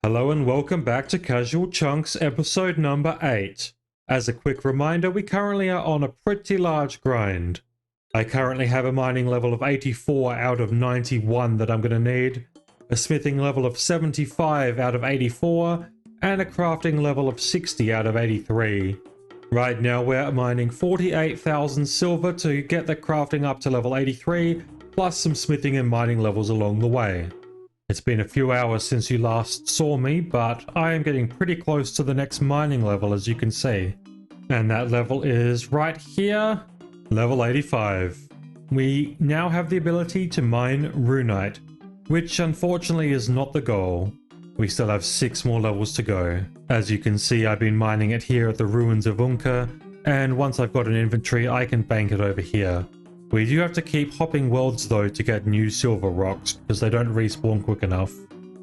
Hello and welcome back to Casual Chunks episode number 8. As a quick reminder, we currently are on a pretty large grind. I currently have a mining level of 84 out of 91 that I'm going to need, a smithing level of 75 out of 84, and a crafting level of 60 out of 83. Right now we're mining 48,000 silver to get the crafting up to level 83, plus some smithing and mining levels along the way. It's been a few hours since you last saw me, but I am getting pretty close to the next mining level, as you can see. And that level is right here, level 85. We now have the ability to mine runite, which unfortunately is not the goal. We still have 6 more levels to go. As you can see, I've been mining it here at the ruins of Unka, and once I've got an inventory, I can bank it over here. We do have to keep hopping worlds though to get new silver rocks, because they don't respawn quick enough.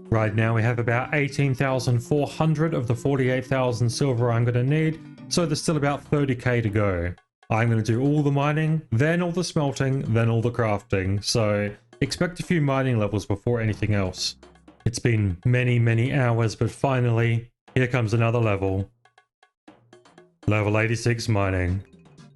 Right now we have about 18,400 of the 48,000 silver I'm going to need, so there's still about 30k to go. I'm going to do all the mining, then all the smelting, then all the crafting, so expect a few mining levels before anything else. It's been many hours, but finally, here comes another level. Level 86 mining.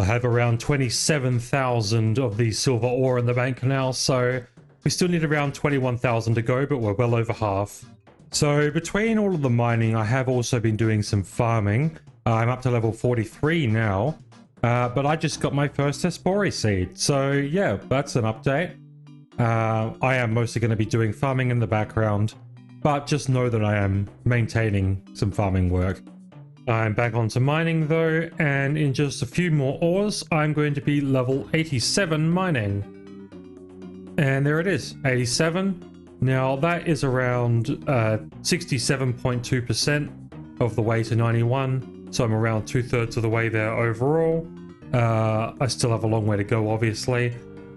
I have around 27,000 of the silver ore in the bank now, so we still need around 21,000 to go, but we're well over half. So between all of the mining, I have also been doing some farming. I'm up to level 43 now, but I just got my first Hespori seed. So yeah, that's an update. I am mostly going to be doing farming in the background, but just know that I am maintaining some farming work. I'm back onto mining though, and in just a few more ores, I'm going to be level 87 mining. And there it is, 87. Now that is around 67.2% of the way to 91, so I'm around 2/3 of the way there overall. I still have a long way to go, obviously.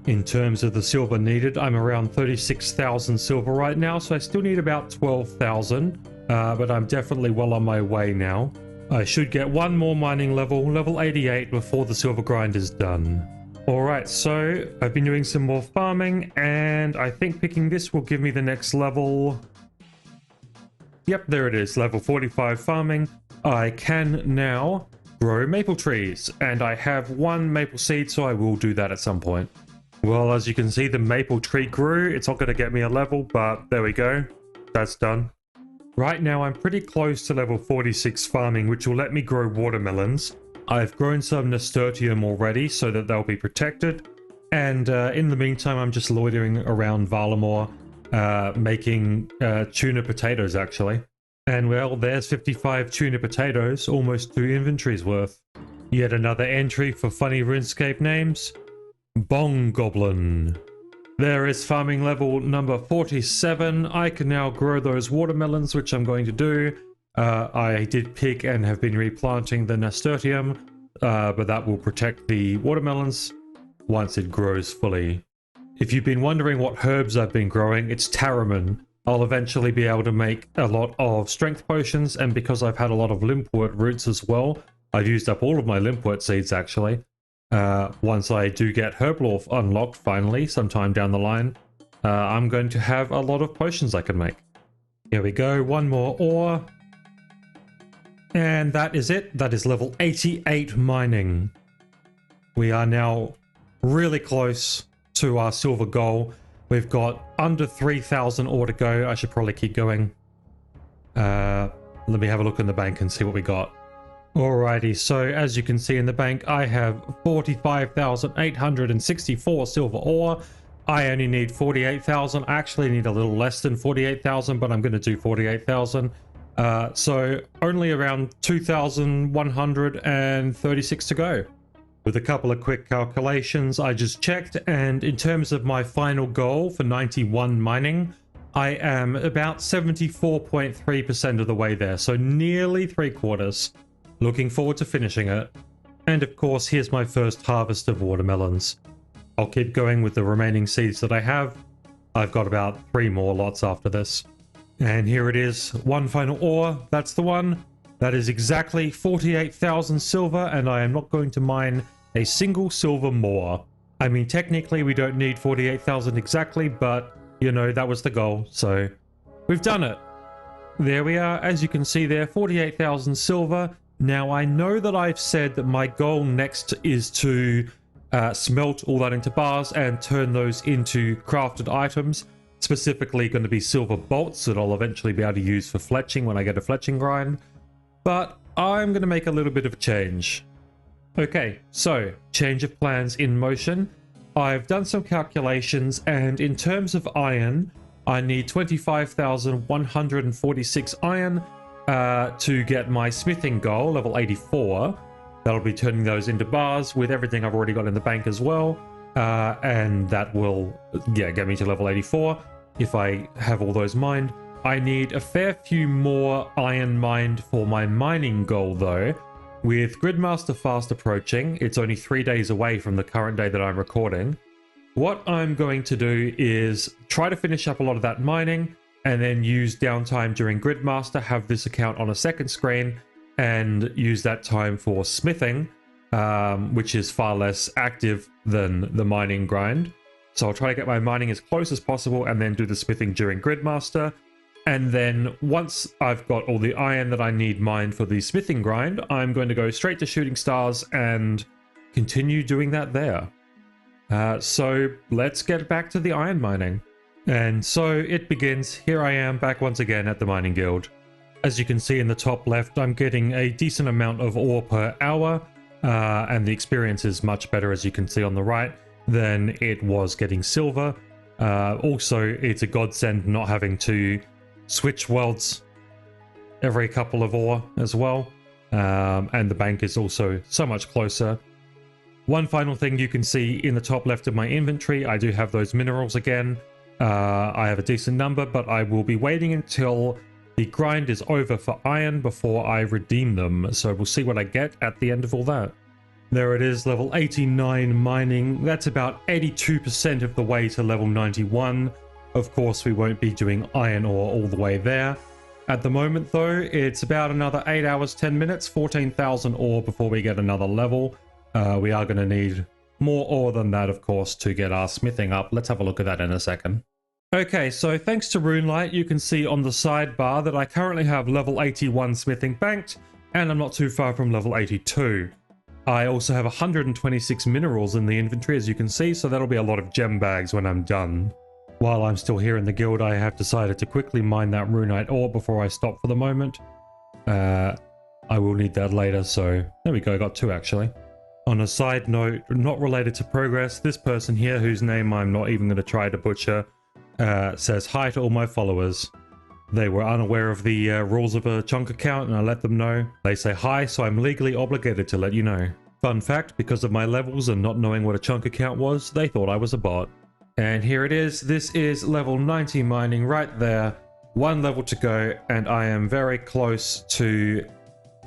In terms of the silver needed, I'm around 36,000 silver right now, so I still need about 12,000, but I'm definitely well on my way now. I should get one more mining level, level 88, before the silver grind is done. Alright, so I've been doing some more farming, and I think picking this will give me the next level. Yep, there it is, level 45 farming. I can now grow maple trees, and I have 1 maple seed, so I will do that at some point. Well, as you can see, the maple tree grew. It's not going to get me a level, but there we go. That's done. Right now, I'm pretty close to level 46 farming, which will let me grow watermelons. I've grown some nasturtium already, so that they'll be protected. And in the meantime, I'm just loitering around Varlamore, making tuna potatoes, actually. And well, there's 55 tuna potatoes, almost 2 inventories worth. Yet another entry for funny RuneScape names. Bong Goblin. There is farming level number 47. I can now grow those watermelons, which I'm going to do. I did pick and have been replanting the nasturtium, but that will protect the watermelons once it grows fully. If you've been wondering what herbs I've been growing, it's Taraman. I'll eventually be able to make a lot of strength potions, and because I've had a lot of limpwort roots as well, I've used up all of my limpwort seeds actually. Once I do get Herblore unlocked finally, sometime down the line, I'm going to have a lot of potions I can make. Here we go, 1 more ore. And that is it. That is level 88 mining. We are now really close to our silver goal. We've got under 3,000 ore to go. I should probably keep going. Let me have a look in the bank and see what we got. Alrighty, so as you can see in the bank, I have 45,864 silver ore. I only need 48,000. I actually need a little less than 48,000, but I'm going to do 48,000. So only around 2,136 to go. With a couple of quick calculations, I just checked, and in terms of my final goal for 91 mining, I am about 74.3% of the way there, so nearly 3/4. Looking forward to finishing it. And of course, here's my first harvest of watermelons. I'll keep going with the remaining seeds that I have. I've got about 3 more lots after this. And here it is, 1 final ore. That's the one. That is exactly 48,000 silver, and I am not going to mine a single silver more. I mean, technically we don't need 48,000 exactly, but you know, that was the goal, so we've done it. There we are. As you can see there, 48,000 silver. Now, I know that I've said that my goal next is to smelt all that into bars and turn those into crafted items. Specifically going to be silver bolts that I'll eventually be able to use for fletching when I get a fletching grind. But I'm going to make a little bit of a change. Okay, so change of plans in motion. I've done some calculations, and in terms of iron, I need 25,146 iron to get my smithing goal, level 84. That'll be turning those into bars with everything I've already got in the bank as well. And that will, get me to level 84 if I have all those mined. I need a fair few more iron mined for my mining goal though. With Gridmaster fast approaching, it's only 3 days away from the current day that I'm recording. What I'm going to do is try to finish up a lot of that mining and then use downtime during Gridmaster, have this account on a second screen and use that time for smithing, which is far less active than the mining grind. So I'll try to get my mining as close as possible and then do the smithing during Gridmaster. And then once I've got all the iron that I need mined for the smithing grind, I'm going to go straight to shooting stars and continue doing that there. So let's get back to the iron mining. And so it begins. Here I am back once again at the mining guild. As you can see in the top left, I'm getting a decent amount of ore per hour, and the experience is much better, as you can see on the right, than it was getting silver. Also, it's a godsend not having to switch worlds every couple of ore as well, and the bank is also so much closer. One final thing you can see in the top left of my inventory, I do have those minerals again. I have a decent number, but I will be waiting until the grind is over for iron before I redeem them, so we'll see what I get at the end of all that. There it is, level 89 mining. That's about 82% of the way to level 91. Of course, we won't be doing iron ore all the way there. At the moment though, it's about another 8 hours, 10 minutes, 14,000 ore before we get another level. We are going to need more ore than that, of course, to get our smithing up. Let's have a look at that in a second. Okay, so thanks to Runelight, you can see on the sidebar that I currently have level 81 smithing banked, and I'm not too far from level 82. I also have 126 minerals in the inventory, as you can see, so that'll be a lot of gem bags when I'm done. While I'm still here in the guild, I have decided to quickly mine that runite ore before I stop for the moment. I will need that later, so there we go, I got 2 actually. On a side note, not related to progress, this person here, whose name I'm not even going to try to butcher, says hi to all my followers. They were unaware of the rules of a chunk account and I let them know. They say hi, so I'm legally obligated to let you know. Fun fact, because of my levels and not knowing what a chunk account was, they thought I was a bot. And here it is. This is level 90 mining right there. 1 level to go, and I am very close to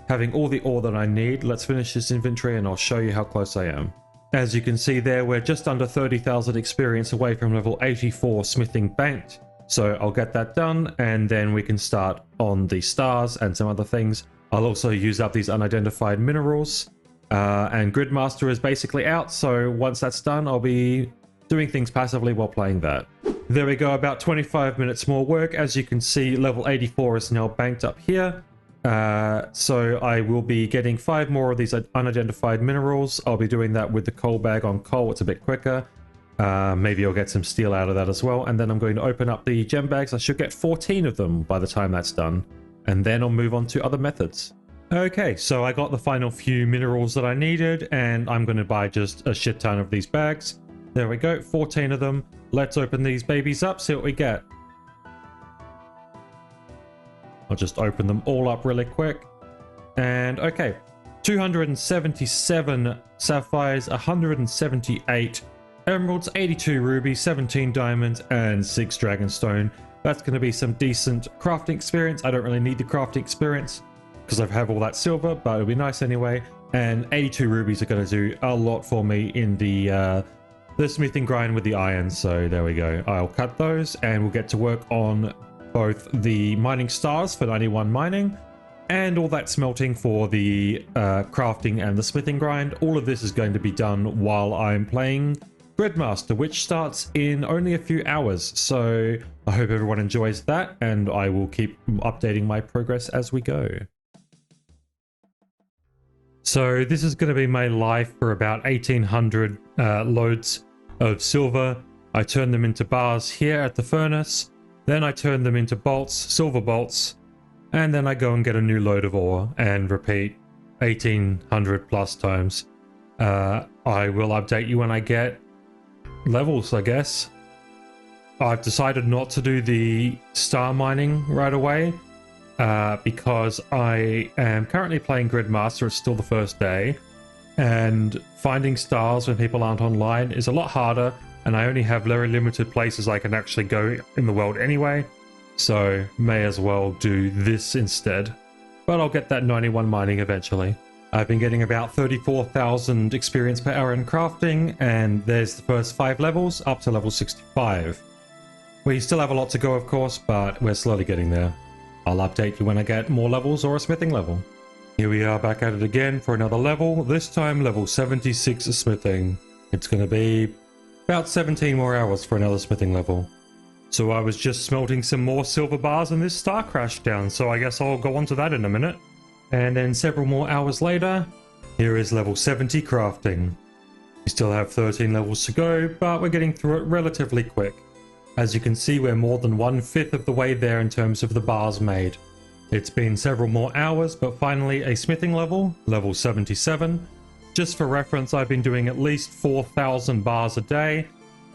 having all the ore that I need. Let's finish this inventory and I'll show you how close I am. As you can see there, we're just under 30,000 experience away from level 84 smithing banked. So I'll get that done and then we can start on the stars and some other things. I'll also use up these unidentified minerals. And Gridmaster is basically out, so once that's done, I'll be doing things passively while playing that. There we go, about 25 minutes more work. As you can see, level 84 is now banked up here. So I will be getting 5 more of these unidentified minerals. I'll be doing that with the coal bag on coal. It's a bit quicker. Maybe I'll get some steel out of that as well. And then I'm going to open up the gem bags. I should get 14 of them by the time that's done. And then I'll move on to other methods. Okay, so I got the final few minerals that I needed, and I'm going to buy just a shit ton of these bags. There we go, 14 of them. Let's open these babies up, see what we get. I'll just open them all up really quick. And okay, 277 sapphires, 178 emeralds, 82 rubies, 17 diamonds, and 6 dragonstone. That's going to be some decent crafting experience. I don't really need the crafting experience because I have all that silver, but it'll be nice anyway. And 82 rubies are going to do a lot for me in the smithing grind with the iron. So there we go. I'll cut those and we'll get to work on both the mining stars for 91 mining and all that smelting for the crafting and the smithing grind. All of this is going to be done while I'm playing Gridmaster, which starts in only a few hours. So I hope everyone enjoys that, and I will keep updating my progress as we go. So this is going to be my life for about 1800 loads of silver. I turn them into bars here at the furnace, then I turn them into bolts, silver bolts, and then I go and get a new load of ore and repeat 1800 plus times. I will update you when I get levels, I guess. I've decided not to do the star mining right away because I am currently playing Gridmaster. It's still the first day, and finding stars when people aren't online is a lot harder, and I only have very limited places I can actually go in the world anyway, so may as well do this instead. But I'll get that 91 mining eventually. I've been getting about 34,000 experience per hour in crafting, and there's the first 5 levels up to level 65. We still have a lot to go, of course, but we're slowly getting there. I'll update you when I get more levels or a smithing level. Here we are back at it again for another level, this time level 76 smithing. It's going to be about 17 more hours for another smithing level. So I was just smelting some more silver bars and this star crashed down, so I guess I'll go on to that in a minute. And then several more hours later, here is level 70 crafting. We still have 13 levels to go, but we're getting through it relatively quick. As you can see, we're more than 1/5 of the way there in terms of the bars made. It's been several more hours, but finally a smithing level, level 77. Just for reference, I've been doing at least 4,000 bars a day,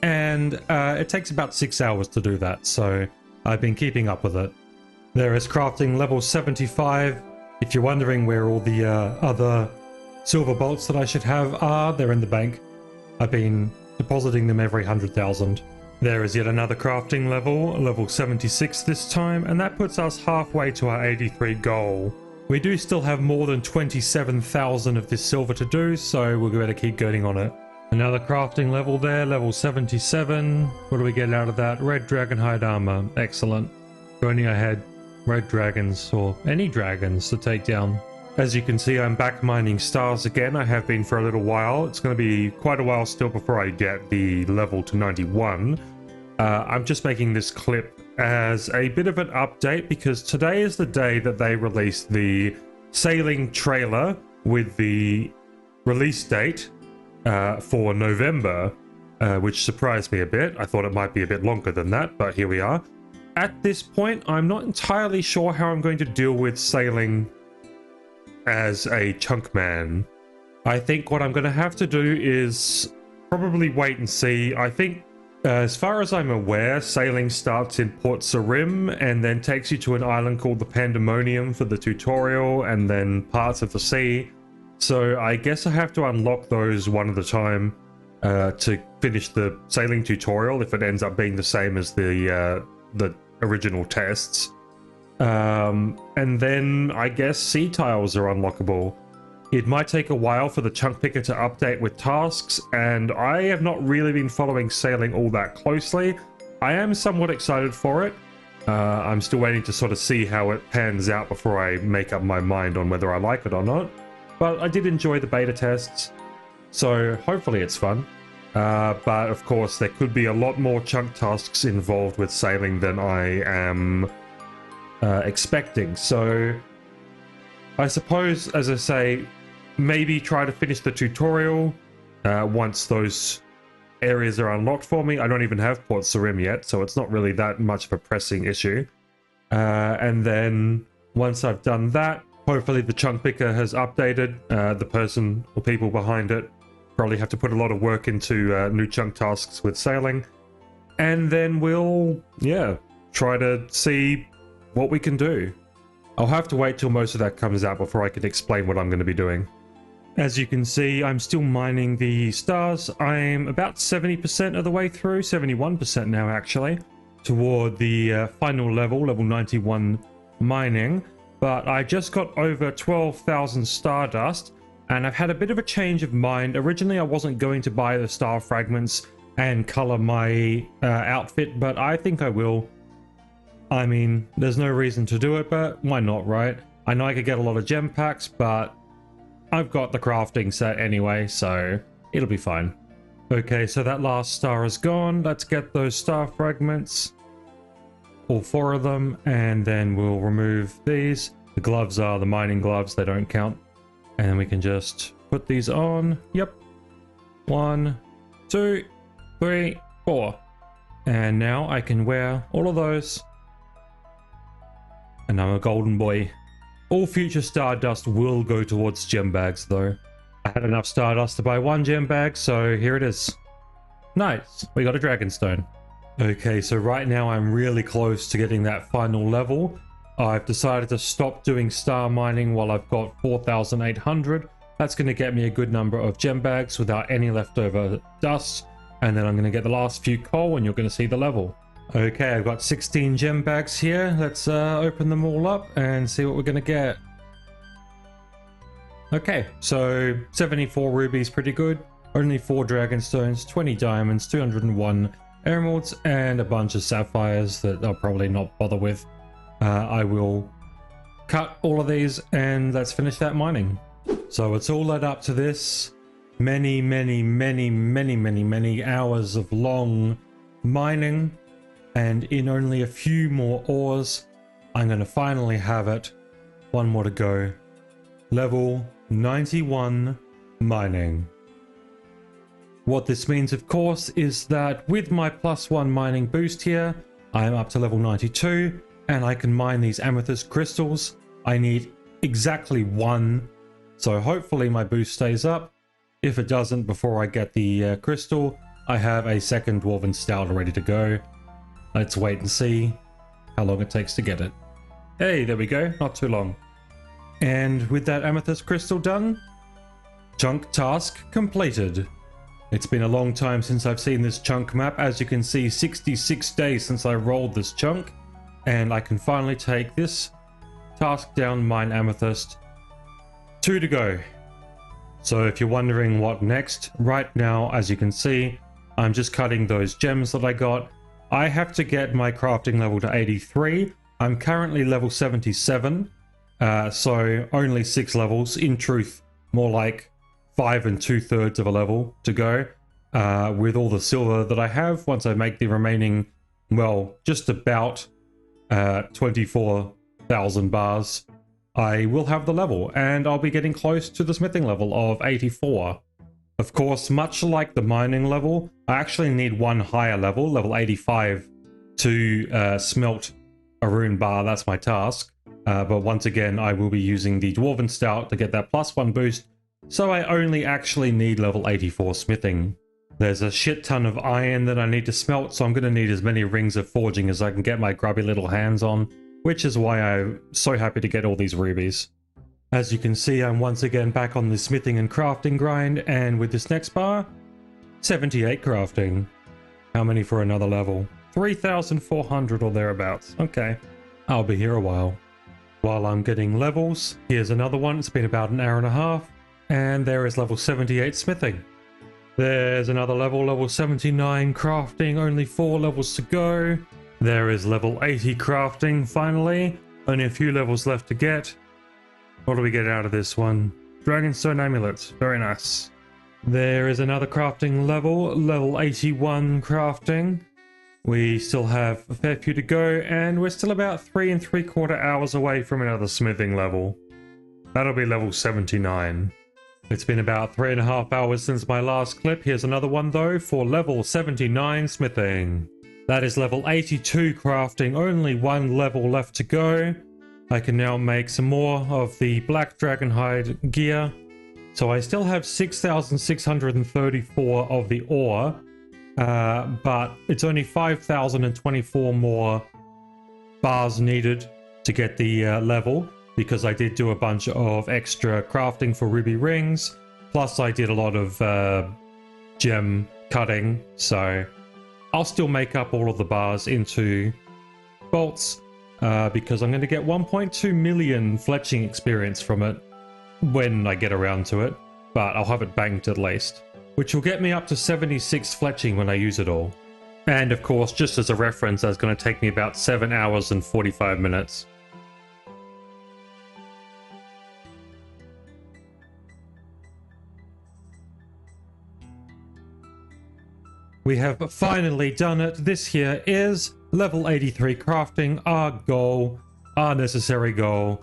and it takes about 6 hours to do that, so I've been keeping up with it. There is crafting level 75. If you're wondering where all the other silver bolts that I should have are, they're in the bank. I've been depositing them every 100,000. There is yet another crafting level, level 76 this time, and that puts us halfway to our 83 goal. We do still have more than 27,000 of this silver to do, so we'll better keep going on it. Another crafting level there, level 77. What do we get out of that? Red dragon hide armor. Excellent. Going ahead. Red dragons, or any dragons to take down. As you can see, I'm back mining stars again. I have been for a little while. It's going to be quite a while still before I get the level to 91. I'm just making this clip as a bit of an update because today is the day that they released the sailing trailer with the release date for November, which surprised me a bit. I thought it might be a bit longer than that, but here we are. At this point, I'm not entirely sure how I'm going to deal with sailing as a chunk man. I think what I'm going to have to do is probably wait and see. I think, as far as I'm aware, sailing starts in Port Sarim and then takes you to an island called the Pandemonium for the tutorial and then parts of the sea. So I guess I have to unlock those one at a time to finish the sailing tutorial if it ends up being the same as the original tests. And then I guess sea tiles are unlockable. It might take a while for the chunk picker to update with tasks, and I have not really been following sailing all that closely. I am somewhat excited for it. I'm still waiting to sort of see how it pans out before I make up my mind on whether I like it or not. But I did enjoy the beta tests, so hopefully it's fun. But of course there could be a lot more chunk tasks involved with sailing than I am expecting. So I suppose, as I say, maybe try to finish the tutorial once those areas are unlocked for me. I don't even have Port Sarim yet, so it's not really that much of a pressing issue. And then once I've done that, hopefully the chunk picker has updated. The person or people behind it probably have to put a lot of work into new chunk tasks with sailing. And then we'll, try to see what we can do. I'll have to wait till most of that comes out before I can explain what I'm going to be doing. As you can see, I'm still mining the stars. I'm about 70% of the way through, 71% now actually, toward the final level, level 91 mining. But I just got over 12,000 stardust, and I've had a bit of a change of mind. Originally, I wasn't going to buy the star fragments and color my outfit, but I think I will. I mean, there's no reason to do it, but why not, right? I know I could get a lot of gem packs, but I've got the crafting set anyway, so it'll be fine. Okay, so that last star is gone. Let's get those star fragments, all 4 of them, and then we'll remove these. The gloves are the mining gloves, they don't count. And then we can just put these on. Yep. 1, 2, 3, 4. And now I can wear all of those. And I'm a golden boy. All future Stardust will go towards gem bags though. I had enough Stardust to buy 1 gem bag, so here it is. Nice, we got a Dragonstone. Okay, so right now I'm really close to getting that final level. I've decided to stop doing star mining while I've got 4,800. That's going to get me a good number of gem bags without any leftover dust. And then I'm going to get the last few coal and you're going to see the level. Okay, I've got 16 gem bags here. Let's open them all up and see what we're going to get. Okay, so 74 rubies, pretty good. Only 4 dragonstones, 20 diamonds, 201 emeralds, and a bunch of sapphires that I'll probably not bother with. I will cut all of these and let's finish that mining. So it's all led up to this. Many hours of long mining, and in only a few more ores, I'm going to finally have it. 1 more to go. Level 91 mining. What this means, of course, is that with my +1 mining boost here, I am up to level 92, and I can mine these amethyst crystals. I need exactly 1, so hopefully my boost stays up. If it doesn't before I get the crystal, I have a second dwarven stout ready to go. Let's wait and see how long it takes to get it. Hey, there we go, not too long. And with that amethyst crystal done, chunk task completed. It's been a long time since I've seen this chunk map. As you can see, 66 days since I rolled this chunk, and I can finally take this task down, mine amethyst. 2 to go. So if you're wondering what next, right now, as you can see, I'm just cutting those gems that I got. I have to get my crafting level to 83. I'm currently level 77, so only 6 levels. In truth, more like 5 2/3 of a level to go. With all the silver that I have, once I make the remaining, well, just about 24,000 bars, I will have the level, and I'll be getting close to the smithing level of 84. Of course, much like the mining level, I actually need 1 higher level, level 85, to smelt a rune bar. That's my task. But once again, I will be using the Dwarven Stout to get that +1 boost, so I only actually need level 84 smithing. There's a shit ton of iron that I need to smelt, so I'm going to need as many rings of forging as I can get my grubby little hands on, which is why I'm so happy to get all these rubies. As you can see, I'm once again back on the smithing and crafting grind, and with this next bar, 78 crafting. How many for another level? 3,400 or thereabouts. Okay, I'll be here a while. While I'm getting levels, here's another one. It's been about an hour and a half, and there is level 78 smithing. There's another level, level 79 crafting, only 4 levels to go. There is level 80 crafting, finally. Only a few levels left to get. What do we get out of this one? Dragonstone amulets, very nice. There is another crafting level, level 81 crafting. We still have a fair few to go, and we're still about 3 3/4 hours away from another smithing level. That'll be level 79. It's been about 3.5 hours since my last clip. Here's another one though, for level 79 smithing. That is level 82 crafting, only 1 level left to go. I can now make some more of the black dragonhide gear. So I still have 6,634 of the ore, but it's only 5,024 more bars needed to get the level, because I did do a bunch of extra crafting for ruby rings, plus I did a lot of gem cutting, so I'll still make up all of the bars into bolts, because I'm going to get 1.2 million fletching experience from it when I get around to it, but I'll have it banked at least, which will get me up to 76 fletching when I use it all. And of course, just as a reference, that's going to take me about 7 hours and 45 minutes. we have finally done it. This here is level 83 crafting, our goal, our necessary goal.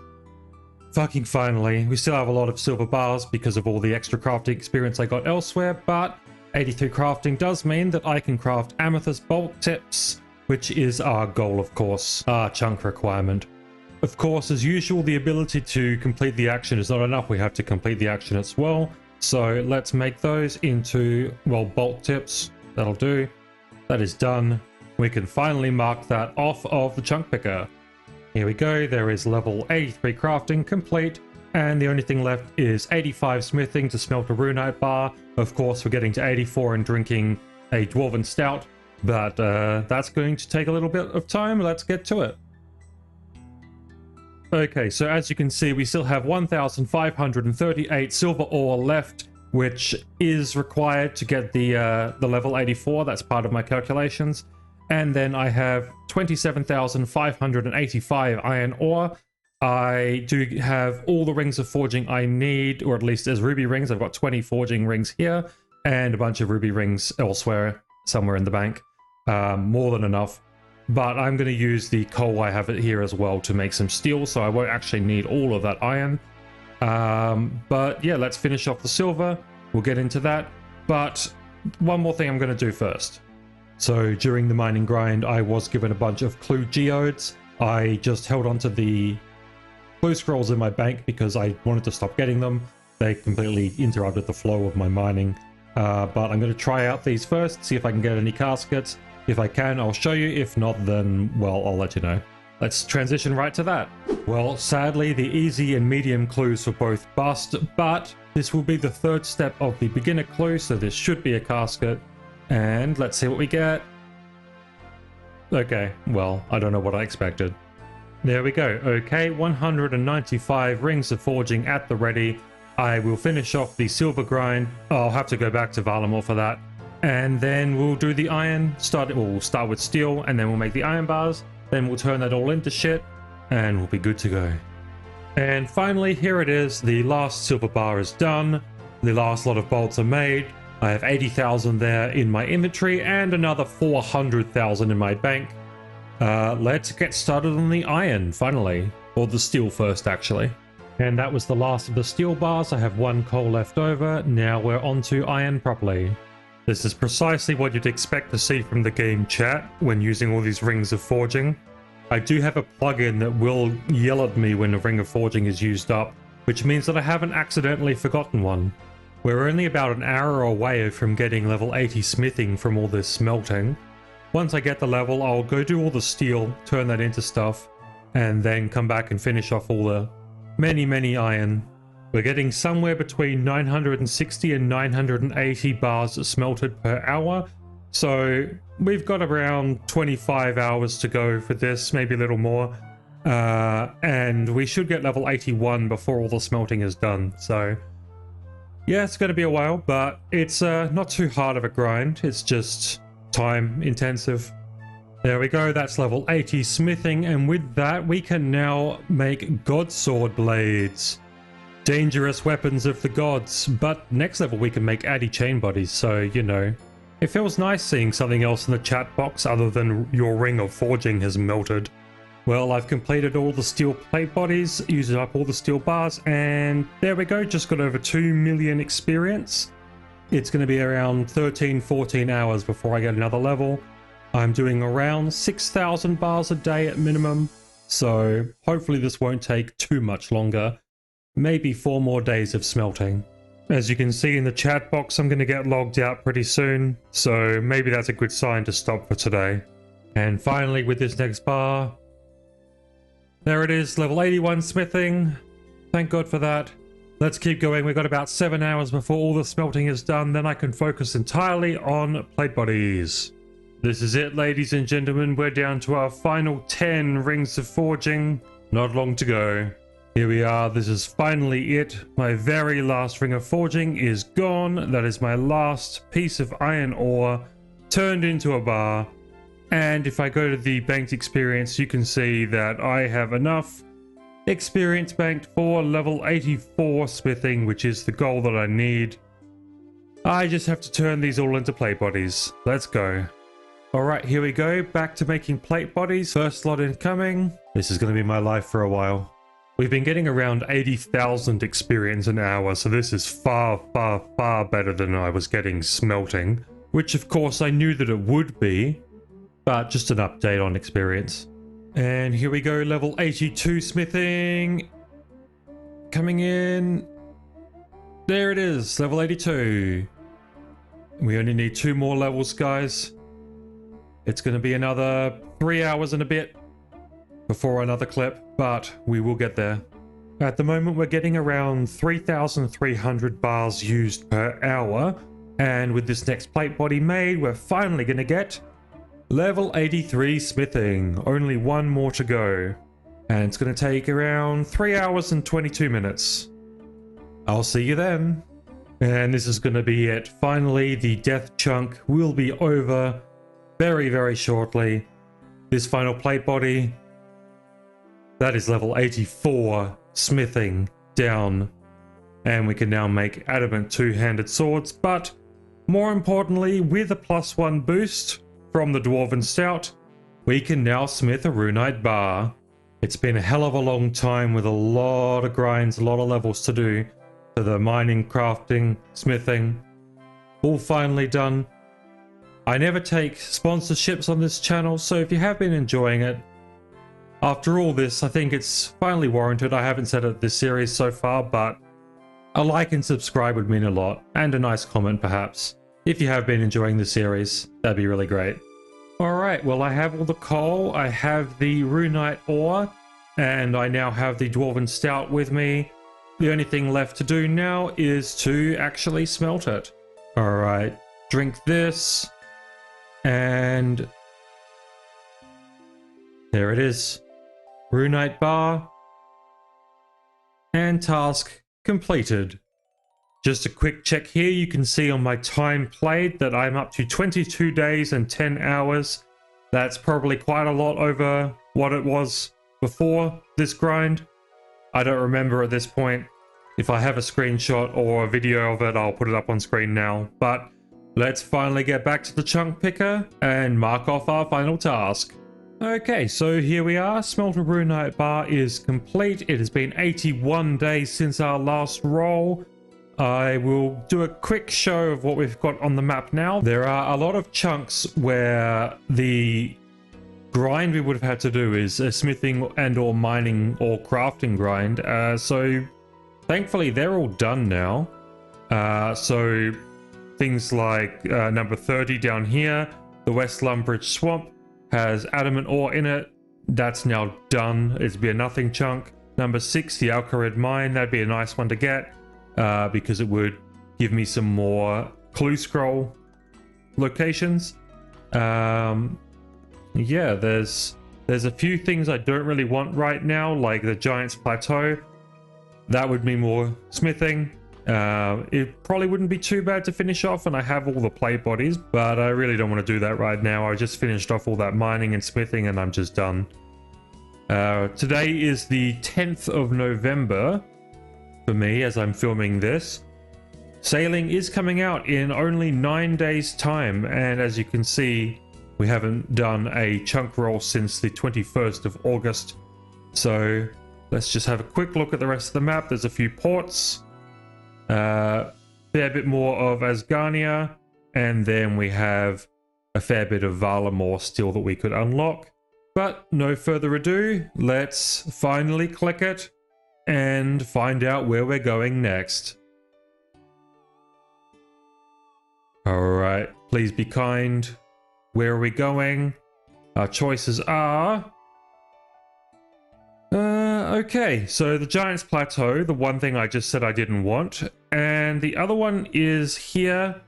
Fucking finally. We still have a lot of silver bars because of all the extra crafting experience I got elsewhere, but 83 crafting does mean that I can craft amethyst bolt tips, which is our goal, of course, our chunk requirement. Of course, as usual, the ability to complete the action is not enough. We have to complete the action as well. So let's make those into, well, bolt tips. That'll do. That is done. We can finally mark that off of the chunk picker. Here we go. There is level 83 crafting complete. And the only thing left is 85 smithing to smelt a runite bar. Of course, we're getting to 84 and drinking a dwarven stout. But that's going to take a little bit of time. Let's get to it. Okay, so as you can see, we still have 1,538 silver ore left, which is required to get the level 84. That's part of my calculations. And then I have 27,585 iron ore. I do have all the rings of forging I need, or at least as ruby rings. I've got 20 forging rings here and a bunch of ruby rings elsewhere, somewhere in the bank. More than enough. But I'm going to use the coal I have here as well to make some steel, so I won't actually need all of that iron. But yeah, let's finish off the silver. We'll get into that. But one more thing I'm going to do first. So during the mining grind, I was given a bunch of clue geodes. I just held onto the clue scrolls in my bank because I wanted to stop getting them. They completely interrupted the flow of my mining. But I'm going to try out these first, see if I can get any caskets. If I can, I'll show you. If not, then, well, I'll let you know. Let's transition right to that. Well, sadly, the easy and medium clues were both bust, but this will be the third step of the beginner clue, so this should be a casket. And let's see what we get. Okay, well, I don't know what I expected. There we go. Okay, 195 rings of forging at the ready. I will finish off the silver grind. I'll have to go back to Valamore for that. And then we'll do the iron. We'll start with steel, and then we'll make the iron bars. Then we'll turn that all into shit, and we'll be good to go. And finally, here it is. The last silver bar is done. The last lot of bolts are made. I have 80,000 there in my inventory, and another 400,000 in my bank. Let's get started on the iron, finally. Or the steel first, actually. And that was the last of the steel bars. I have one coal left over. Now we're on to iron properly. This is precisely what you'd expect to see from the game chat when using all these rings of forging. I do have a plugin that will yell at me when a ring of forging is used up, which means that I haven't accidentally forgotten one. We're only about an hour away from getting level 80 smithing from all this smelting. Once I get the level, I'll go do all the steel, turn that into stuff, and then come back and finish off all the many iron. We're getting somewhere between 960 and 980 bars smelted per hour. So we've got around 25 hours to go for this, maybe a little more. And we should get level 81 before all the smelting is done. So yeah, it's going to be a while, but it's not too hard of a grind. It's just time intensive. There we go, that's level 80 smithing. And with that, we can now make god sword blades. Dangerous weapons of the gods, but next level we can make addy chain bodies, so you know. It feels nice seeing something else in the chat box other than your ring of forging has melted. Well, I've completed all the steel plate bodies, used up all the steel bars, and there we go, just got over 2 million experience. It's going to be around 13-14 hours before I get another level. I'm doing around 6,000 bars a day at minimum, so hopefully this won't take too much longer. Maybe 4 more days of smelting. As you can see in the chat box, I'm going to get logged out pretty soon, so maybe that's a good sign to stop for today. And finally, with this next bar, there it is, level 81 smithing. Thank God for that. Let's keep going. We've got about 7 hours before all the smelting is done, then I can focus entirely on plate bodies. This is it, ladies and gentlemen. We're down to our final 10 rings of forging. Not long to go. Here we are, this is finally it. My very last ring of forging is gone. That is my last piece of iron ore turned into a bar. And if I go to the banked experience, you can see that I have enough experience banked for level 84 smithing, which is the goal that I need. I just have to turn these all into plate bodies. Let's go. Alright, here we go. Back to making plate bodies. First slot incoming. This is going to be my life for a while. We've been getting around 80,000 experience an hour, so this is far, far, far better than I was getting smelting. Which of course I knew that it would be, but just an update on experience. And here we go, level 82 smithing. Coming in. There it is, level 82. We only need 2 more levels, guys. It's going to be another 3 hours and a bit before another clip, but we will get there. At the moment, we're getting around 3,300 bars used per hour, and with this next plate body made, we're finally going to get level 83 smithing. Only 1 more to go, and it's going to take around 3 hours and 22 minutes. I'll see you then. And this is going to be it. Finally, the death chunk will be over very, very shortly. This final plate body, that is level 84 smithing down. And we can now make adamant two-handed swords, but more importantly, with a +1 boost from the Dwarven Stout, we can now smith a runite bar. It's been a hell of a long time with a lot of grinds, a lot of levels to do. So the mining, crafting, smithing, all finally done. I never take sponsorships on this channel, so if you have been enjoying it, after all this, I think it's finally warranted. I haven't said it this series so far, but a like and subscribe would mean a lot, and a nice comment perhaps. If you have been enjoying the series, that'd be really great. Alright, well I have all the coal, I have the runite ore, and I now have the Dwarven Stout with me. The only thing left to do now is to actually smelt it. Alright, drink this, and there it is. Runite bar, and task completed. Just a quick check here, you can see on my time played that I'm up to 22 days and 10 hours. That's probably quite a lot over what it was before this grind. I don't remember at this point. If I have a screenshot or a video of it, I'll put it up on screen now. But let's finally get back to the chunk picker and mark off our final task. Okay, so here we are. Smelter runite bar is complete. It has been 81 days since our last roll. I will do a quick show of what we've got on the map now. There are a lot of chunks where the grind we would have had to do is a smithing and or mining or crafting grind. So thankfully they're all done now. So things like number 30 down here, the West Lumbridge Swamp has adamant ore in it. That's now done. It'd be a nothing chunk. Number 6, the Alcarid Mine, that'd be a nice one to get because it would give me some more clue scroll locations. Yeah, there's a few things I don't really want right now, like the Giant's Plateau. That would mean more smithing. It probably wouldn't be too bad to finish off, and I have all the plate bodies, but I really don't want to do that right now. I just finished off all that mining and smithing and I'm just done. Today is the 10th of November for me as I'm filming this. Sailing is coming out in only 9 days time, and as you can see, we haven't done a chunk roll since the 21st of August. So let's just have a quick look at the rest of the map. There's a few ports. Fair bit more of Asgarnia, and then we have a fair bit of Valamore still that we could unlock. But no further ado, let's finally click it and find out where we're going next. Alright, please be kind. Where are we going? Our choices are... okay, so the Giant's Plateau, the one thing I just said I didn't want. And the other one is here.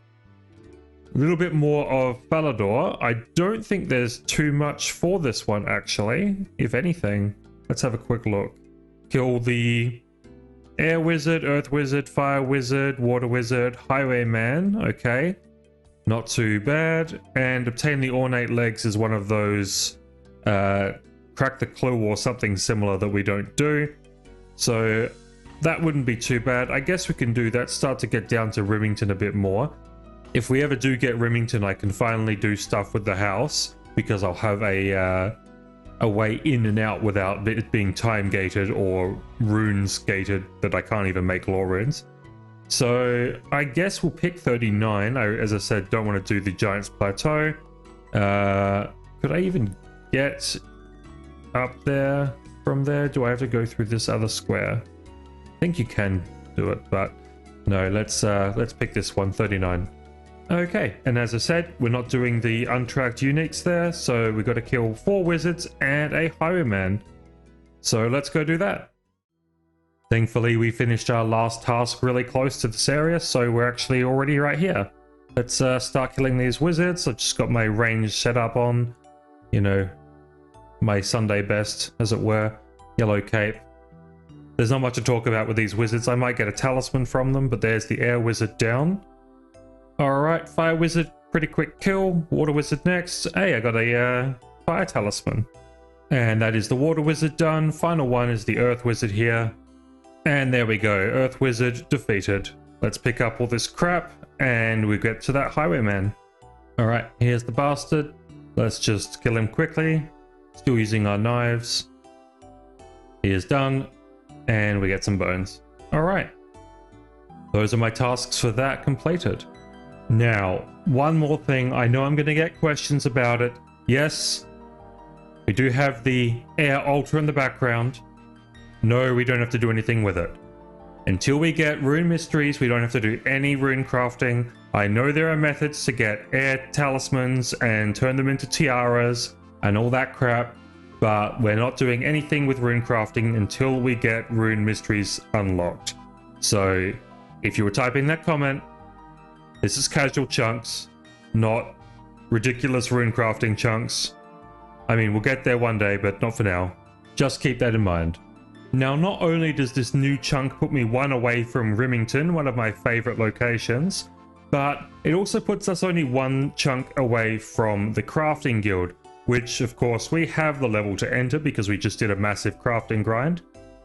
A little bit more of Falador. I don't think there's too much for this one, actually. If anything. Let's have a quick look. Kill the Air Wizard, Earth Wizard, Fire Wizard, Water Wizard, Highwayman. Okay. Not too bad. And obtain the Ornate Legs is one of those... crack the clue or something similar that we don't do. So that wouldn't be too bad. I guess we can do that. Start to get down to Rimington a bit more. if we ever do get Remington, I can finally do stuff with the house because I'll have a way in and out without it being time gated or runes gated that I can't even make lore runes. So I guess we'll pick 39. As I said, don't want to do the Giant's Plateau. Could I even get up there from there? Do I have to go through this other square? I think you can do it, but no, let's pick this one, 39. Okay, and as I said, we're not doing the untracked uniques there, so we've got to kill 4 wizards and a highwayman. So let's go do that. Thankfully, we finished our last task really close to this area, so we're actually already right here. Let's start killing these wizards. I've just got my range set up on, you know, my Sunday best, as it were, yellow cape. There's not much to talk about with these wizards. I might get a talisman from them, but there's the air wizard down. Alright, fire wizard, pretty quick kill. Water wizard next. Hey, I got a fire talisman. And that is the water wizard done. Final one is the earth wizard here. And there we go, earth wizard defeated. Let's pick up all this crap and we get to that highwayman. Alright, here's the bastard. Let's just kill him quickly. Still using our knives. He is done. And we get some bones. Alright. Those are my tasks for that completed. Now, one more thing. I know I'm going to get questions about it. Yes, we do have the air altar in the background. No, we don't have to do anything with it. Until we get rune mysteries, we don't have to do any rune crafting. I know there are methods to get air talismans and turn them into tiaras and all that crap, but we're not doing anything with rune crafting until we get rune mysteries unlocked. So, if you were typing that comment, this is casual chunks, not ridiculous rune crafting chunks. I mean, we'll get there one day, but not for now. Just keep that in mind. Now, not only does this new chunk put me 1 away from Remington, one of my favorite locations, but it also puts us only 1 chunk away from the crafting guild, which of course we have the level to enter because we just did a massive crafting grind.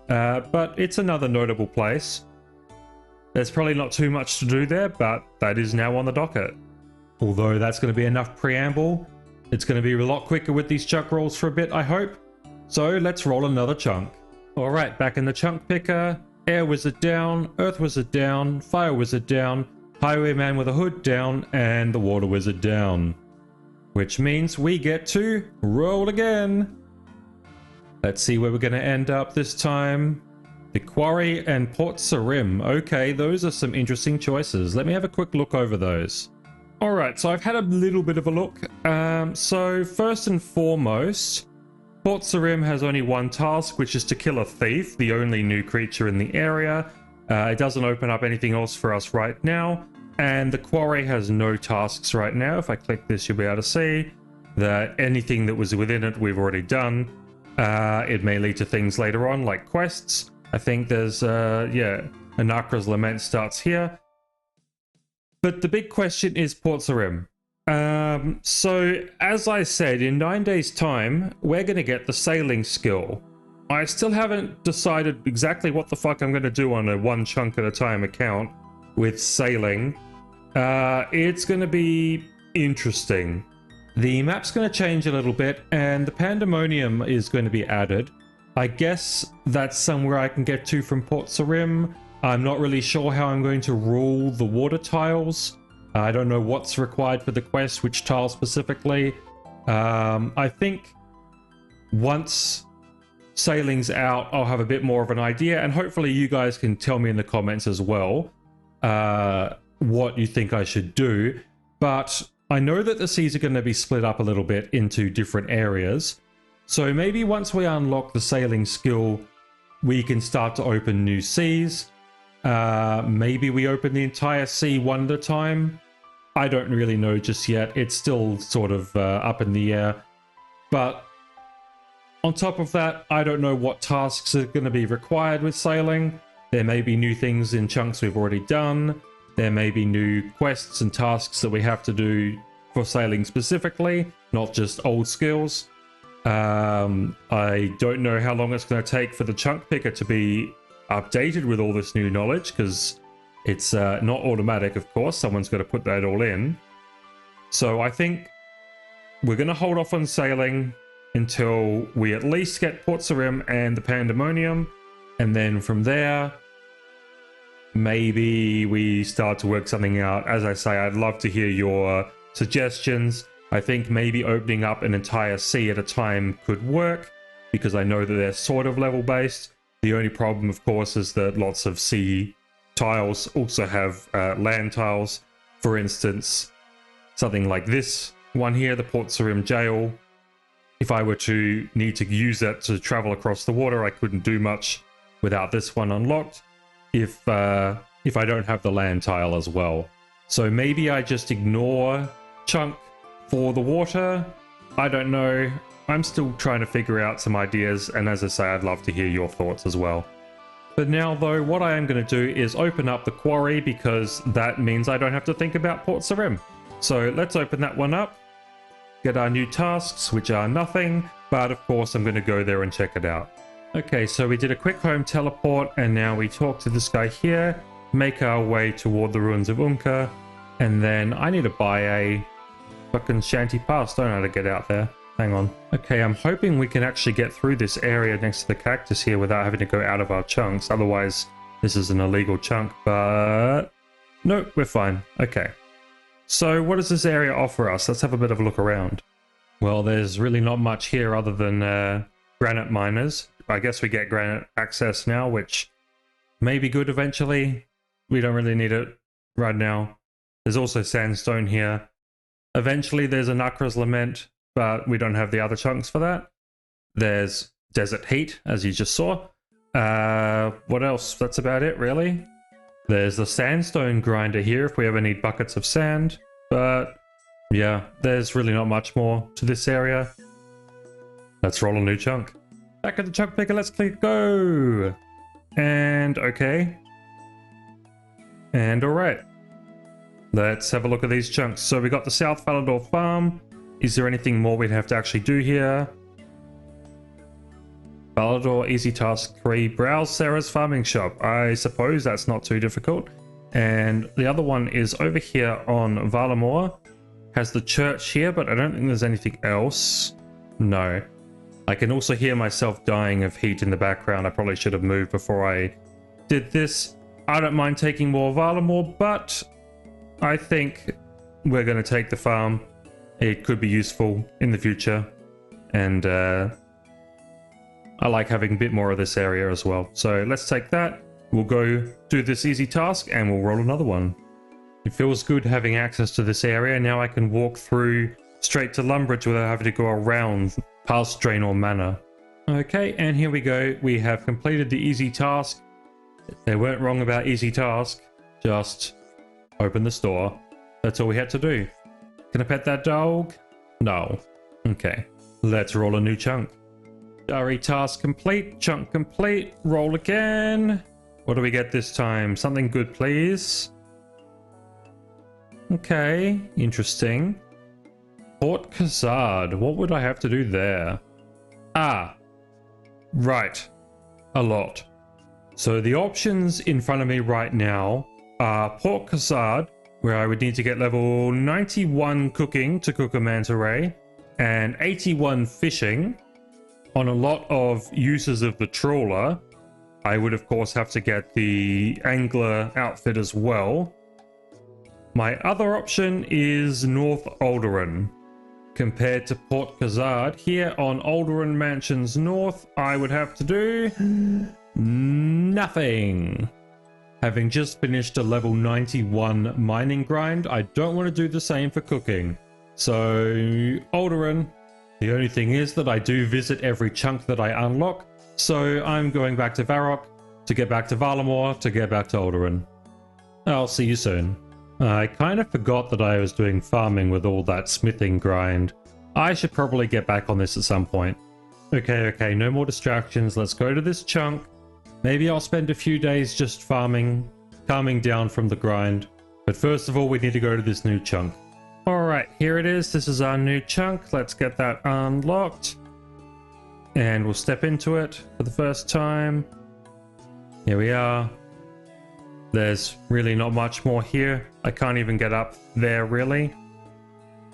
But it's another notable place. There's probably not too much to do there, but that is now on the docket. Although that's going to be enough preamble, it's going to be a lot quicker with these chunk rolls for a bit, I hope. So let's roll another chunk. Alright, back in the chunk picker. Air wizard down, earth wizard down, fire wizard down, highwayman with a hood down, and the water wizard down. Which means we get to roll again. Let's see where we're going to end up this time. The Quarry and Port Sarim. Okay, those are some interesting choices. Let me have a quick look over those. Alright, so I've had a little bit of a look. So first and foremost, Port Sarim has only 1 task, which is to kill a thief, the only new creature in the area. It doesn't open up anything else for us right now. And the Quarry has no tasks right now. If I click this, you'll be able to see that anything that was within it, we've already done. It may lead to things later on, like quests. I think there's, Anakra's Lament starts here. But the big question is Port Sarim. So, as I said, in 9 days' time, we're going to get the sailing skill. I still haven't decided exactly what the fuck I'm going to do on a 1 chunk at a time account with sailing. It's going to be interesting. The map's going to change a little bit, and the Pandemonium is going to be added. I guess that's somewhere I can get to from Port Sarim. I'm not really sure how I'm going to rule the water tiles. I don't know what's required for the quest, which tile specifically. I think once sailing's out, I'll have a bit more of an idea, and hopefully you guys can tell me in the comments as well what you think I should do. But I know that the seas are going to be split up a little bit into different areas. So maybe once we unlock the sailing skill, we can start to open new seas. Maybe we open the entire sea one at a time. I don't really know just yet. It's still sort of up in the air. But on top of that, I don't know what tasks are going to be required with sailing. There may be new things in chunks we've already done. There may be new quests and tasks that we have to do for sailing specifically, not just old skills. I don't know how long it's going to take for the chunk picker to be updated with all this new knowledge, because It's not automatic, of course. Someone's got to put that all in. So I think we're going to hold off on sailing until we at least get Port Sarim and the Pandemonium. And then from there, maybe we start to work something out. As I say, I'd love to hear your suggestions. I think maybe opening up an entire sea at a time could work, because I know that they're sort of level based. The only problem, of course, is that lots of sea tiles also have land tiles. For instance, something like this one here, the Port Sarim Jail. If I were to need to use that to travel across the water, I couldn't do much without this one unlocked if I don't have the land tile as well. So maybe I just ignore Chunk for the water. I don't know. I'm still trying to figure out some ideas, and as I say, I'd love to hear your thoughts as well. But now though, what I am going to do is open up the quarry, because that means I don't have to think about Port Sarim. So let's open that one up, get our new tasks, which are nothing, but of course I'm going to go there and check it out. Okay, so we did a quick home teleport, and now we talk to this guy here, make our way toward the ruins of Unka, and then I need to buy a fucking shanty pass, don't I, to get out there. Hang on. Okay, I'm hoping we can actually get through this area next to the cactus here without having to go out of our chunks. Otherwise, this is an illegal chunk, but nope, we're fine. Okay. So what does this area offer us? Let's have a bit of a look around. Well, there's really not much here other than granite miners. I guess we get granite access now, which may be good eventually. We don't really need it right now. There's also sandstone here. Eventually there's a Nakra's Lament, but we don't have the other chunks for that. There's desert heat, as you just saw. What else? That's about it, really. There's the sandstone grinder here if we ever need buckets of sand. But yeah, there's really not much more to this area. Let's roll a new chunk. Back at the chunk picker, let's click go. And okay. And all right. Let's have a look at these chunks. So we got the South Falador Farm. Is there anything more we'd have to actually do here? Falador, easy task 3. Browse Sarah's farming shop. I suppose that's not too difficult. And the other one is over here on Valamor. Has the church here, but I don't think there's anything else. No. I can also hear myself dying of heat in the background. I probably should have moved before I did this. I don't mind taking more Valamor, but I think we're going to take the farm. It could be useful in the future, and I like having a bit more of this area as well. So let's take that. We'll go do this easy task and we'll roll another one. It feels good having access to this area. Now I can walk through straight to Lumbridge without having to go around past Draenor Manor. Okay, and here we go. We have completed the easy task. They weren't wrong about easy task. Just open the store. That's all we had to do. Can I pet that dog? No. Okay. Let's roll a new chunk. Diary task complete. Chunk complete. Roll again. What do we get this time? Something good, please. Okay. Interesting. Port Khazad. What would I have to do there? Ah. Right. A lot. So the options in front of me right now are Port Khazad, where I would need to get level 91 cooking to cook a manta ray, and 81 fishing. On a lot of uses of the trawler, I would of course have to get the angler outfit as well. My other option is North Alderaan. Compared to Port Khazad, here on Alderaan Mansions North, I would have to do nothing. Having just finished a level 91 mining grind, I don't want to do the same for cooking. So, Alderaan. The only thing is that I do visit every chunk that I unlock, so I'm going back to Varrock, to get back to Valamor, to get back to Alderaan. I'll see you soon. I kind of forgot that I was doing farming with all that smithing grind. I should probably get back on this at some point. Okay, no more distractions. Let's go to this chunk. Maybe I'll spend a few days just farming, calming down from the grind. But first of all, we need to go to this new chunk. Alright, here it is. This is our new chunk. Let's get that unlocked. And we'll step into it for the first time. Here we are. There's really not much more here. I can't even get up there really.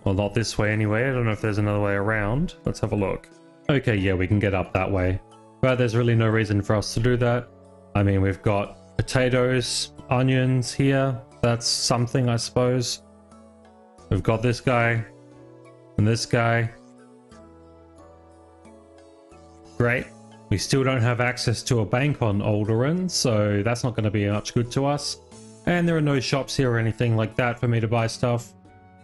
Well, not this way anyway. I don't know if there's another way around. Let's have a look. Okay, yeah, we can get up that way. But there's really no reason for us to do that. I mean, we've got potatoes, onions here. That's something, I suppose. We've got this guy and this guy. Great. We still don't have access to a bank on Alderaan, so that's not going to be much good to us. And there are no shops here or anything like that for me to buy stuff.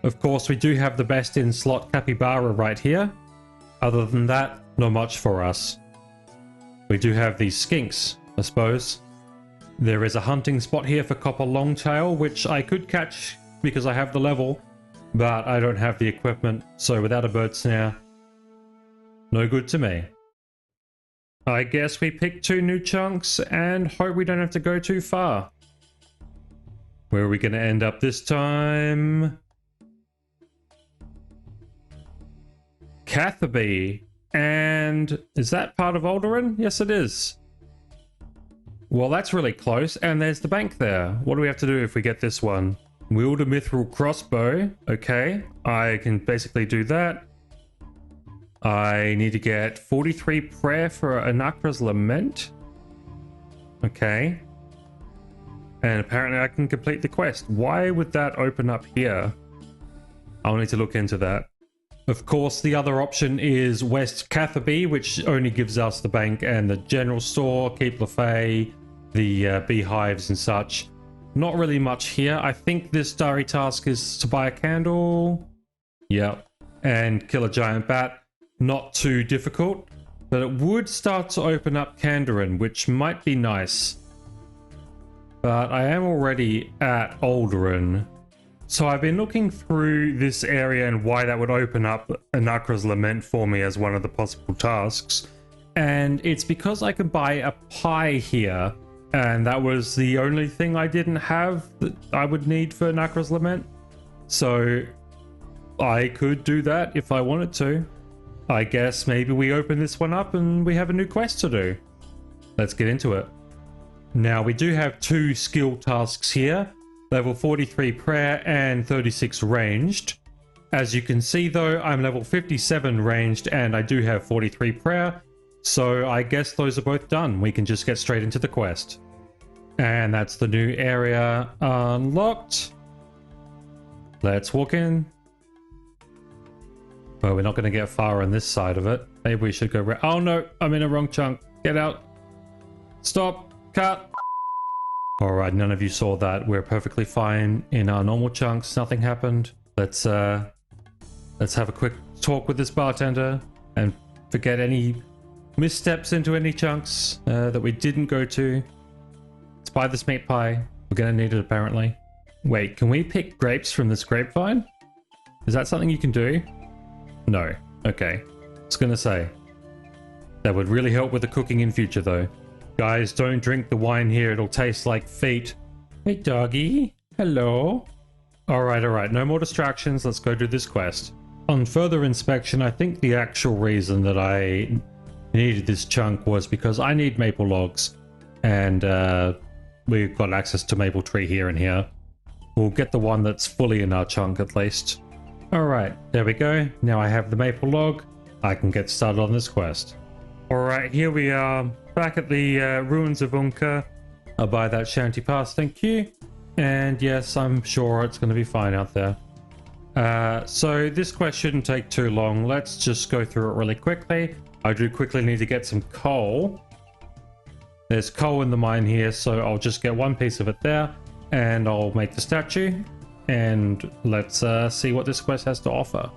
Of course, we do have the best in slot capybara right here. Other than that, not much for us. We do have these skinks, I suppose. There is a hunting spot here for copper longtail, which I could catch because I have the level, but I don't have the equipment, so without a bird snare, no good to me. I guess we pick 2 new chunks and hope we don't have to go too far. Where are we going to end up this time? Catherby. And is that part of Alderaan? Yes, it is. Well, that's really close. And there's the bank there. What do we have to do if we get this one? Wield a mithril crossbow. Okay, I can basically do that. I need to get 43 prayer for Anakra's lament. Okay. And apparently I can complete the quest. Why would that open up here? I'll need to look into that. Of course, the other option is West Catherby, which only gives us the bank and the general store, Keep Lefay, the beehives and such. Not really much here. I think this diary task is to buy a candle. Yep. And kill a giant bat. Not too difficult, but it would start to open up Kandarin, which might be nice. But I am already at Alderaan. So I've been looking through this area and why that would open up Anakra's lament for me as one of the possible tasks. And it's because I could buy a pie here. And that was the only thing I didn't have that I would need for Anakra's lament. So I could do that if I wanted to. I guess maybe we open this one up and we have a new quest to do. Let's get into it. Now we do have 2 skill tasks here. Level 43 prayer and 36 ranged. As you can see though, I'm level 57 ranged and I do have 43 prayer. So I guess those are both done. We can just get straight into the quest. And that's the new area unlocked. Let's walk in. Well, we're not going to get far on this side of it. Maybe we should go... Oh no, I'm in a wrong chunk. Get out. Stop. Cut. Alright, none of you saw that. We're perfectly fine in our normal chunks. Nothing happened. Let's have a quick talk with this bartender and forget any missteps into any chunks that we didn't go to. Let's buy this meat pie. We're going to need it apparently. Wait, can we pick grapes from this grapevine? Is that something you can do? No. Okay. I was going to say. That would really help with the cooking in future though. Guys, don't drink the wine here. It'll taste like feet. Hey, doggy. Hello. Alright. No more distractions. Let's go do this quest. On further inspection, I think the actual reason that I needed this chunk was because I need maple logs. And we've got access to maple tree here and here. We'll get the one that's fully in our chunk at least. Alright, there we go. Now I have the maple log. I can get started on this quest. Alright, here we are. Back at the ruins of Unka. I'll buy that shanty pass, thank you. And yes, I'm sure it's going to be fine out there. So this quest shouldn't take too long. Let's just go through it really quickly. I do quickly need to get some coal. There's coal in the mine here, so I'll just get one piece of it there. And I'll make the statue. And let's see what this quest has to offer.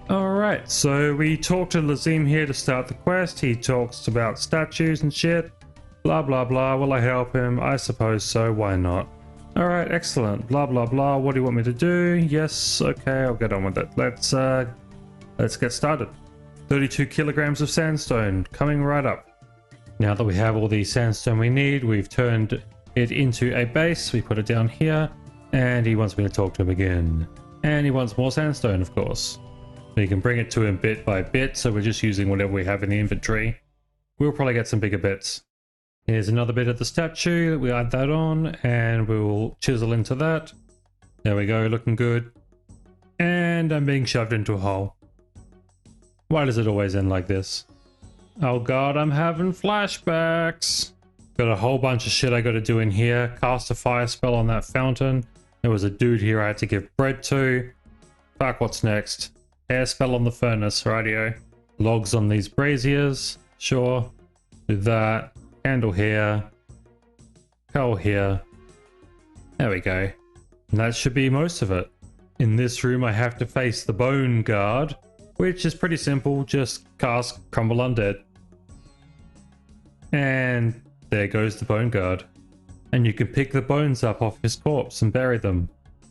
Alright, so we talked to Lazim here to start the quest. He talks about statues and shit. Blah blah blah, will I help him? I suppose so, why not? Alright, excellent. Blah blah blah, what do you want me to do? Yes, okay, I'll get on with it. Let's get started. 32 kilograms of sandstone, coming right up. Now that we have all the sandstone we need, we've turned it into a base. We put it down here, and he wants me to talk to him again. And he wants more sandstone, of course. We can bring it to him bit by bit, so we're just using whatever we have in the inventory. We'll probably get some bigger bits. Here's another bit of the statue. We add that on and we'll chisel into that. There we go, looking good. And I'm being shoved into a hole. Why does it always end like this? Oh god, I'm having flashbacks. Got a whole bunch of shit I got to do in here. Cast a fire spell on that fountain. There was a dude here I had to give bread to. Fuck, what's next? Hair spell on the furnace, radio. Logs on these braziers. Sure. Do that. Candle here. Coal here. There we go. And that should be most of it. In this room I have to face the bone guard, which is pretty simple. Just cast Crumble Undead. And there goes the bone guard. And you can pick the bones up off his corpse and bury them.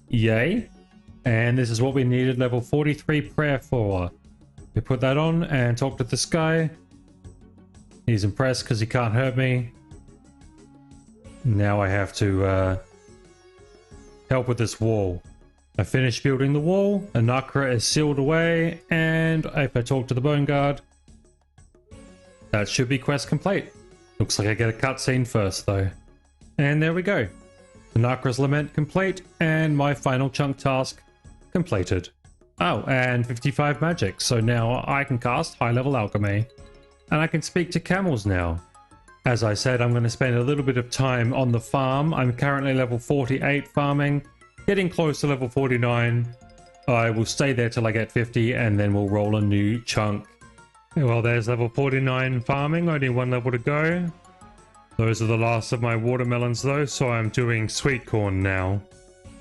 Yay. And this is what we needed level 43 prayer for. We put that on and talk to this guy. He's impressed because he can't hurt me. Now I have to help with this wall. I finished building the wall, a Nakra is sealed away, and if I talk to the bone guard, that should be quest complete. Looks like I get a cutscene first though. And there we go. The Nakra's Lament complete, and my final chunk task completed. Oh, and 55 magic, so now I can cast high level alchemy. And I can speak to camels now. As I said, I'm going to spend a little bit of time on the farm. I'm currently level 48 farming, getting close to level 49. I will stay there till I get 50 and then we'll roll a new chunk. Well, there's level 49 farming, only one level to go. Those are the last of my watermelons though, so I'm doing sweet corn now.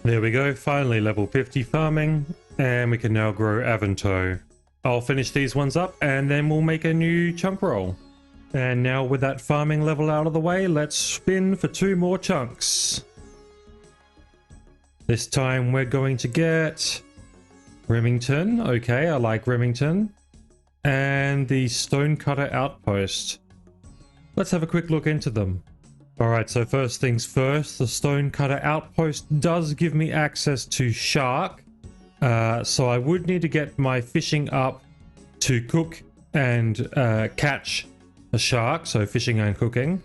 There we go, finally level 50 farming, and we can now grow Avanto. I'll finish these ones up and then we'll make a new chunk roll. And now with that farming level out of the way, let's spin for 2 more chunks. This time we're going to get Remington. Okay, I like Remington. And the Stonecutter Outpost. Let's have a quick look into them. Alright, so first things first, the Stonecutter Outpost does give me access to Shark. So I would need to get my fishing up to cook and catch a shark, so fishing and cooking.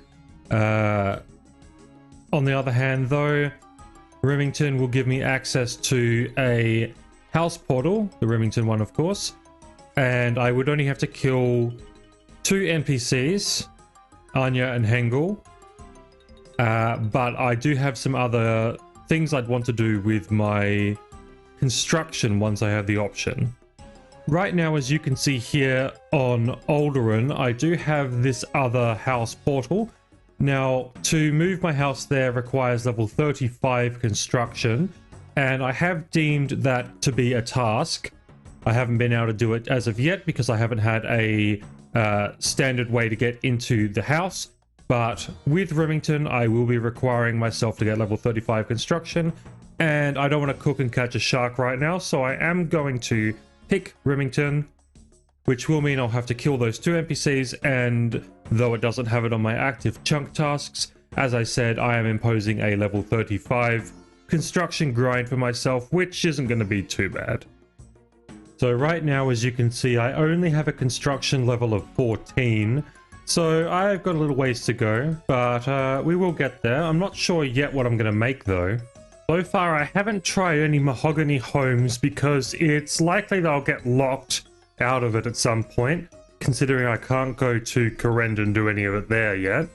On the other hand though, Remington will give me access to a house portal, the Remington one of course, and I would only have to kill 2 NPCs, Anya and Hengel, but I do have some other things I'd want to do with my construction once I have the option. Right now, as you can see here on Alderaan, I do have this other house portal. Now, to move my house there requires level 35 construction, and I have deemed that to be a task. I haven't been able to do it as of yet because I haven't had a standard way to get into the house, but with Remington, I will be requiring myself to get level 35 construction, and I don't want to cook and catch a shark right now, so I am going to pick Remington, which will mean I'll have to kill those 2 NPCs, and though it doesn't have it on my active chunk tasks, as I said, I am imposing a level 35 construction grind for myself, which isn't going to be too bad. So right now, as you can see, I only have a construction level of 14, so I've got a little ways to go, but we will get there. I'm not sure yet what I'm going to make though. So far, I haven't tried any mahogany homes because it's likely that I'll get locked out of it at some point, considering I can't go to Corrend and do any of it there yet.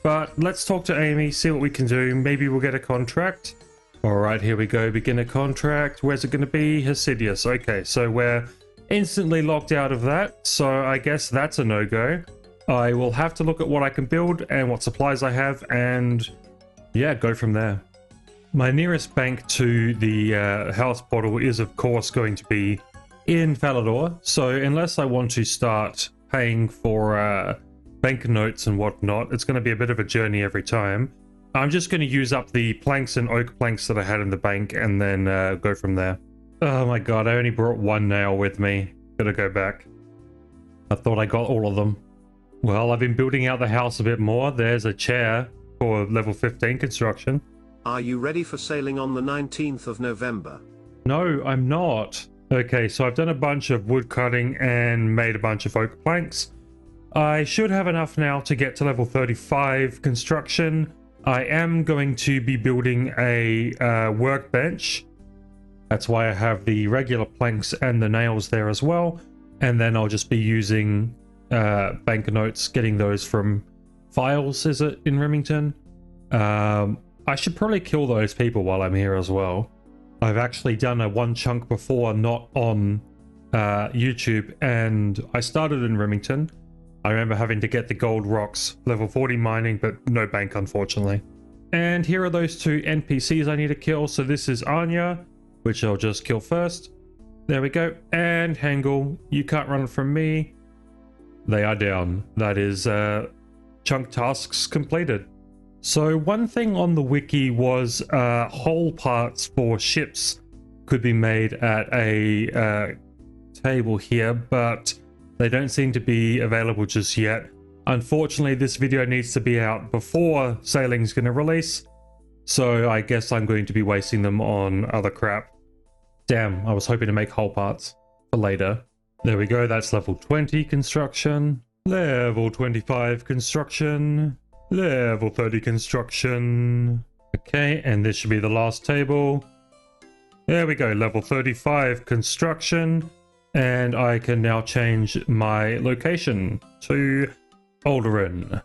But let's talk to Amy, see what we can do. Maybe we'll get a contract. Alright, here we go. Begin a contract. Where's it going to be? Hasidius. Okay, so we're instantly locked out of that. So I guess that's a no-go. I will have to look at what I can build and what supplies I have and yeah, go from there. My nearest bank to the house portal is of course going to be in Falador, so unless I want to start paying for banknotes and whatnot, it's going to be a bit of a journey every time. I'm just going to use up the planks and oak planks that I had in the bank and then go from there. Oh my god, I only brought 1 nail with me. Gotta go back. I thought I got all of them. Well, I've been building out the house a bit more. There's a chair for level 15 construction. Are you ready for sailing on the 19th of November? No, I'm not. Okay, so I've done a bunch of wood cutting and made a bunch of oak planks. I should have enough now to get to level 35 construction. I am going to be building a workbench. That's why I have the regular planks and the nails there as well. And then I'll just be using banknotes, getting those from files, is it, in Remington? I should probably kill those people while I'm here as well. I've actually done a one chunk before, not on YouTube, and I started in Remington. I remember having to get the gold rocks, level 40 mining, but no bank, unfortunately. And here are those two NPCs I need to kill. So this is Anya, which I'll just kill first. There we go. And Hangul, you can't run from me. They are down. That is chunk tasks completed. So one thing on the wiki was hull parts for ships could be made at a table here, but they don't seem to be available just yet. Unfortunately, this video needs to be out before Sailing's going to release, so I guess I'm going to be wasting them on other crap. Damn, I was hoping to make hull parts for later. There we go, that's level 20 construction, level 25 construction, level 30 construction. Okay, and this should be the last table. There we go, level 35 construction. And I can now change my location to Alderaan.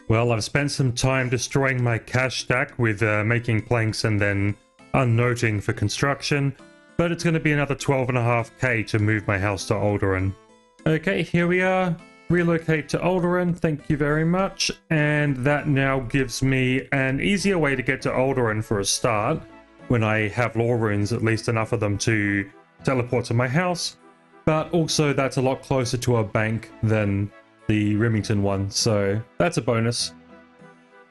Well, I've spent some time destroying my cash stack with making planks and then unnoting for construction, but it's going to be another 12.5k to move my house to Alderaan. Okay, here we are. Relocate to Alderaan, thank you very much. And that now gives me an easier way to get to Alderaan for a start. When I have lore runes, at least enough of them to teleport to my house. But also that's a lot closer to a bank than the Remington one, so that's a bonus.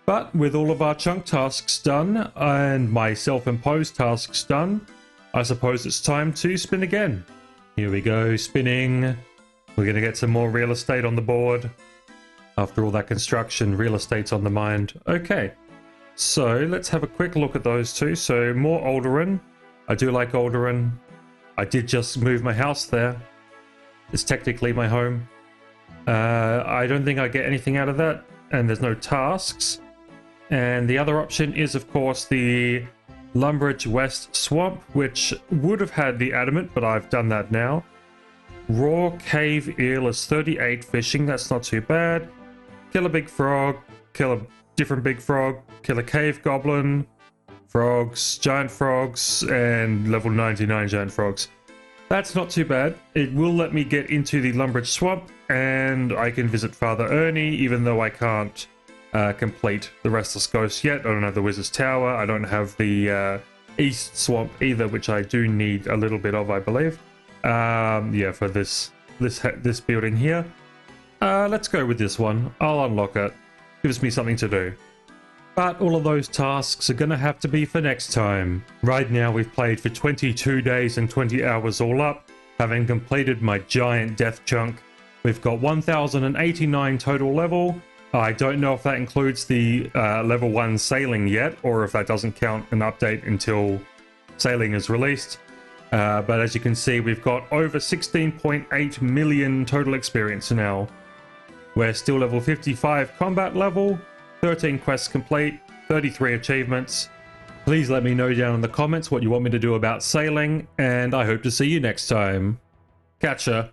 But with all of our chunk tasks done and my self-imposed tasks done, I suppose it's time to spin again. Here we go, spinning. We're going to get some more real estate on the board. After all that construction, real estate's on the mind. Okay, so let's have a quick look at those two. So more Alderaan. I do like Alderaan. I did just move my house there. It's technically my home. I don't think I get anything out of that, and there's no tasks. And the other option is, of course, the Lumbridge West Swamp, which would have had the adamant, but I've done that now. Raw Cave Eel is 38 fishing, that's not too bad. Kill a big frog, kill a different big frog, kill a cave goblin, frogs, giant frogs, and level 99 giant frogs. That's not too bad. It will let me get into the Lumbridge Swamp, and I can visit Father Ernie, even though I can't complete the Restless Ghost yet. I don't have the Wizard's Tower. I don't have the East Swamp either, which I do need a little bit of, I believe. Yeah, for this building here. Let's go with this one. I'll unlock it. Gives me something to do. But all of those tasks are going to have to be for next time. Right now we've played for 22 days and 20 hours all up, having completed my giant death chunk. We've got 1089 total level. I don't know if that includes the level 1 sailing yet, or if that doesn't count an update until sailing is released. But as you can see, we've got over 16.8 million total experience now. We're still level 55 combat level. 13 quests complete, 33 achievements. Please let me know down in the comments what you want me to do about sailing, and I hope to see you next time. Catch ya.